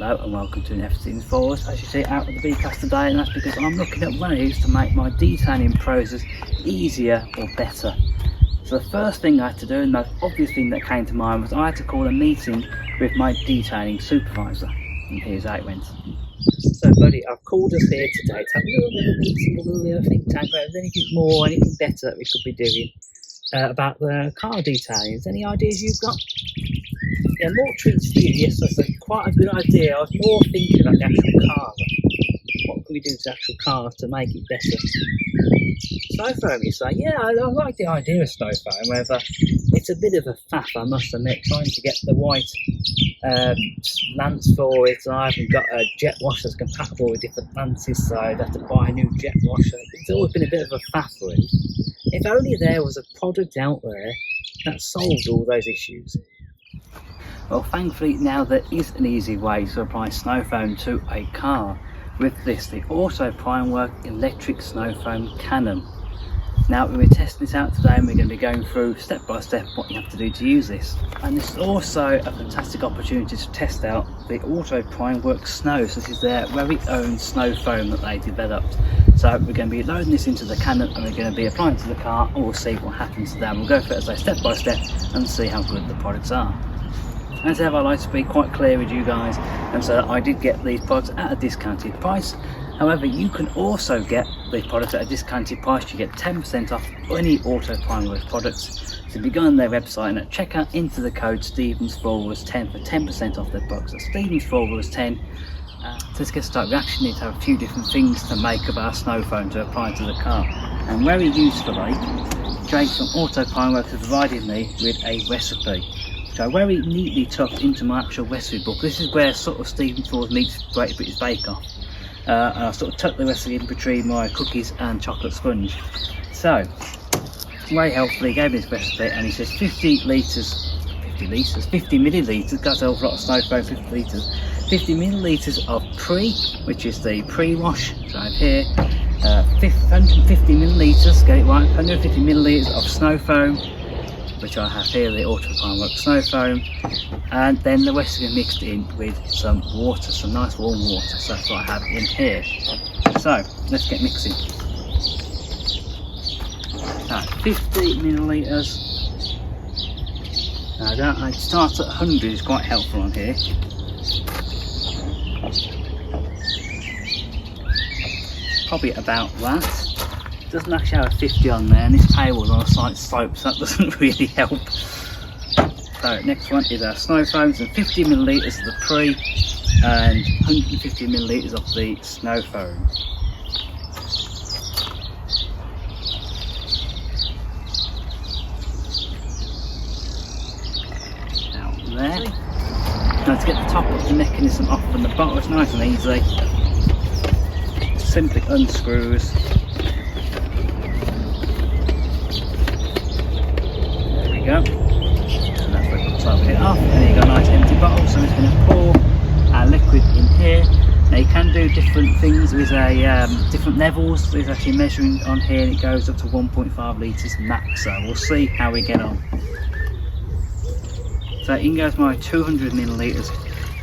Hello and welcome to an Everything Forwards. As you see, out with the B-Class today, and that's because I'm looking at ways to make my detailing process easier or better. So the first thing I had to do, and the most obvious thing that came to mind, was I had to call a meeting with my detailing supervisor. And here's how it went. So buddy, I've called us here today to have a little bit of a meeting, a little bit of a think tank, whether there's anything more, anything better that we could be doing about the car detailing. Is there any ideas you've got? Yeah, more treats for you. Yes, that's quite a good idea. I was more thinking about the actual car. What can we do to the actual car to make it better? Snow foam, you say? Yeah, I like the idea of snow foam, whether it's a bit of a faff, I must admit, trying to get the white lance for it. I haven't got a jet wash that's compatible with different lances, so I'd have to buy a new jet wash. It's always been a bit of a faff, really. If only there was a product out there that solved all those issues. Well, thankfully now there is an easy way to apply snow foam to a car. With this, the Auto Primework electric snow foam Canon. Now we're testing this out today, and we're going to be going through step by step what you have to do to use this. And this is also a fantastic opportunity to test out the Auto Primework Snow. So this is their very own snow foam that they developed. So we're going to be loading this into the Canon and we're going to be applying it to the car, and we'll see what happens to them. We'll go through it as I step by step and see how good the products are. As ever, I like to be quite clear with you guys, and so I did get these products at a discounted price. However, you can also get these products at a discounted price. You get 10% off any Auto Primework products. So if you go on their website and at checkout, enter the code StevensForwards10 for 10% off their products. That's StevensForwards10. So let's get started. We actually need to have a few different things to make of our snow foam to apply to the car. And very usefully, Jake from Auto Primework has provided me with a recipe. So I very neatly tucked into my actual recipe book. This is where sort of Stevens Forwards meets Great British Bake Off. And I sort of tucked the recipe in between my cookies and chocolate sponge. So, very helpfully gave me this recipe, and he says 50 millilitres, that's a whole lot of snow foam, 50 litres. 50 millilitres of which is the pre-wash, so I have here 150 millilitres, get it right, 150 millilitres of snow foam, which I have here, the Auto Primework snow foam, and then the rest is mixed in with some water, some nice warm water. So that's what I have in here. So let's get mixing. So 50 millilitres. Now I start at 100, is quite helpful on here. Probably about that. Doesn't actually have a 50 on there, and this table's on a slight slope, so that doesn't really help. So next one is our snow foams, and 50 millilitres of the pre and 150 millilitres of the snow foam. Out there. Now to get the top of the mechanism off from the bottom, it's nice and easy. Simply unscrews. Go. And that's where we'll top it off, and then you've got a nice empty bottle. So we're just going to pour our liquid in here. Now you can do different things with different levels. There's actually measuring on here, and it goes up to 1.5 litres max, so we'll see how we get on. So in goes my 200 millilitres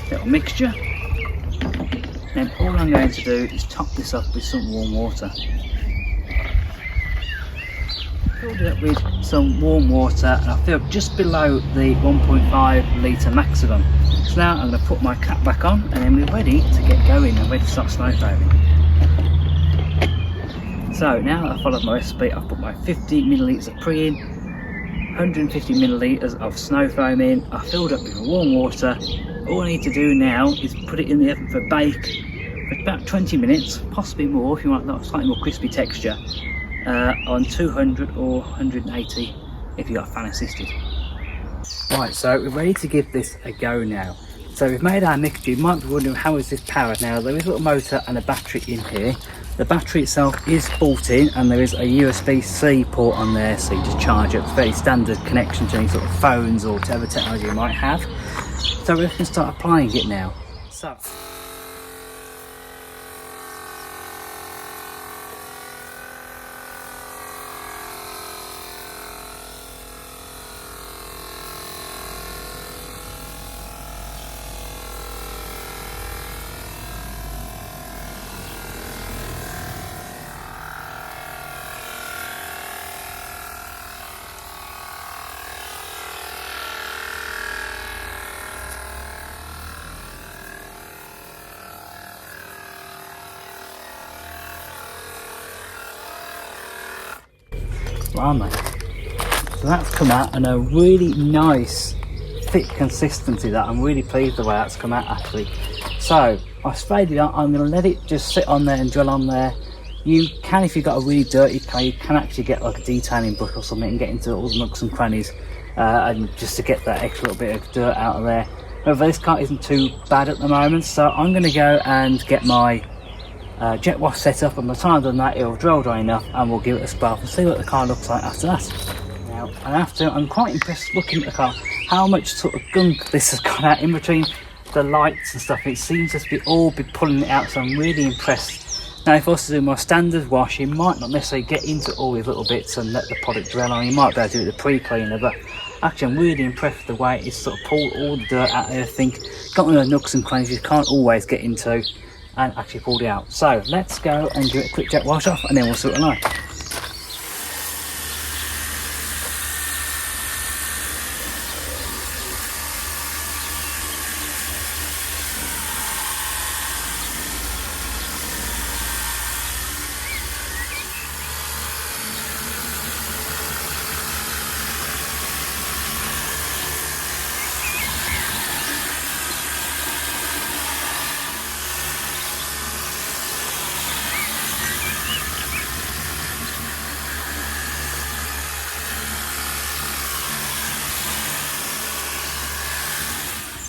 little mixture. Then all I'm going to do is top this up with some warm water. Filled it up with some warm water, and I feel just below the 1.5 litre maximum. So now I'm going to put my cap back on, and then we're ready to get going and ready to start snow foaming. So now that I've followed my recipe, I've put my 50 millilitres of pre in, 150 millilitres of snow foam in. I filled up with warm water. All I need to do now is put it in the oven for bake for about 20 minutes, possibly more if you want that slightly more crispy texture. On 200 or 180 if you got fan assisted. Right, so we're ready to give this a go now. So we've made our mixture. You might be wondering, how is this powered? Now there is a little motor and a battery in here. The battery itself is built in, and there is a USB-C port on there, so you just charge it. It's a very standard connection to any sort of phones or whatever technology you might have. So we're going to start applying it now. So impressed, aren't they? So that's come out in a really nice thick consistency that I'm really pleased the way that's come out actually. So I sprayed it on. I'm going to let it just sit on there and drill on there. You can, if you've got a really dirty car, you can actually get like a detailing brush or something and get into all the nooks and crannies and just to get that extra little bit of dirt out of there. However, this car isn't too bad at the moment, so I'm going to go and get my jet wash set up, and by the time I've done that it'll drill dry enough and we'll give it a spark and see what the car looks like after that. Now, and after, I'm quite impressed looking at the car, how much sort of gunk this has got out in between the lights and stuff. It seems to be pulling it out, so I'm really impressed. Now, if I was to do my standard wash, you might not necessarily get into all these little bits and let the product dwell on. You might be able to do it with the pre-cleaner, but actually I'm really impressed with the way it's sort of pulled all the dirt out of everything, got the nooks and crannies you can't always get into, and actually pulled it out. So let's go and do a quick jet wash off, and then we'll sort it like.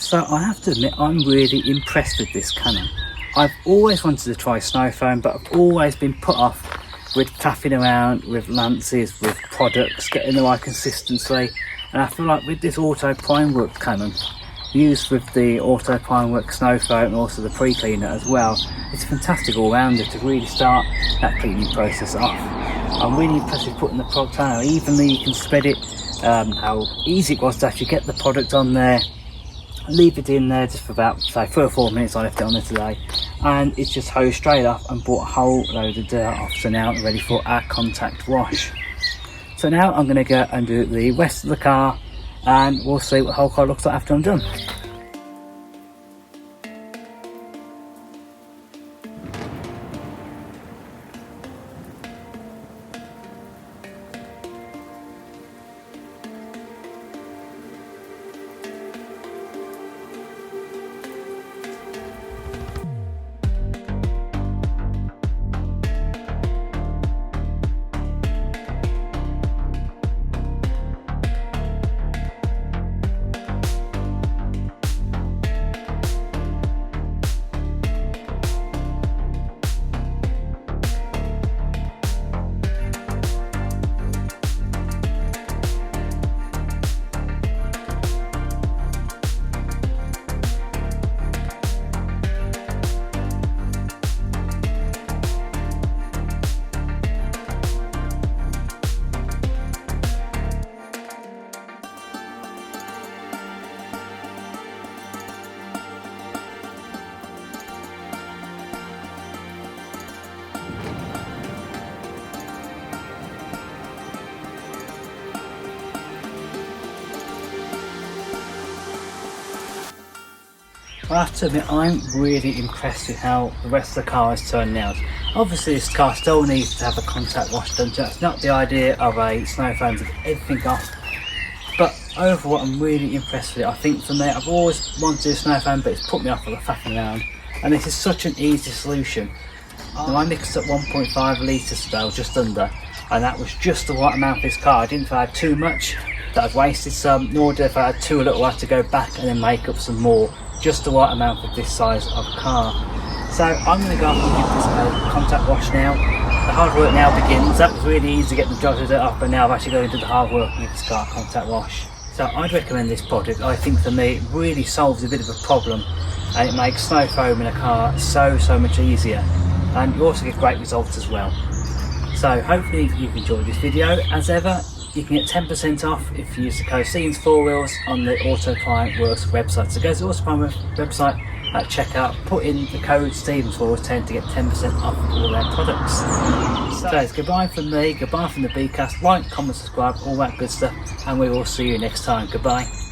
So I have to admit, I'm really impressed with this Canon. I've always wanted to try snow foam, but I've always been put off with faffing around with lances, with products, getting the right consistency. And I feel like with this Auto Prime Worx Canon, used with the Auto Prime Worx snow foam and also the pre-cleaner as well, it's fantastic all-rounder to really start that cleaning process off. I'm really impressed with putting the product on, how evenly you can spread it, how easy it was to actually get the product on there. Leave it in there just for about, say, 3 or 4 minutes. I left it on there today, and it's just hosed straight off and brought a whole load of dirt off. So now I'm ready for our contact wash. So now I'm going to go and do the rest of the car, and we'll see what the whole car looks like after I'm done. I have to admit, I'm really impressed with how the rest of the car has turned out. Obviously this car still needs to have a contact wash done, so that's not the idea of a snow foam to get everything off. But overall I'm really impressed with it. I think for me, I've always wanted to do snow foam, but it's put me off with the faffing around, and this is such an easy solution. Now I mixed up 1.5 litres today, or just under, and that was just the right amount for this car. I didn't feel I had too much that I'd wasted some, nor did if I had too little I had to go back and then make up some more. Just the right amount for this size of car. So I'm going to go off and give this a contact wash now. The hard work now begins. That was really easy to get the majority of it off, but now I've actually going into the hard work and give this car a contact wash. So I'd recommend this product. I think for me it really solves a bit of a problem, and it makes snow foam in a car so much easier, and you also get great results as well. So hopefully you've enjoyed this video. As ever, you can get 10% off if you use the code SEANS4WHEELS on the Auto Prime Worx website. So go to the Auto Prime website at checkout, put in the code SEANS4WHEELS10 to get 10% off all their products. So it's goodbye from me, goodbye from the BCast. Like, comment, subscribe, all that good stuff, and we will see you next time. Goodbye.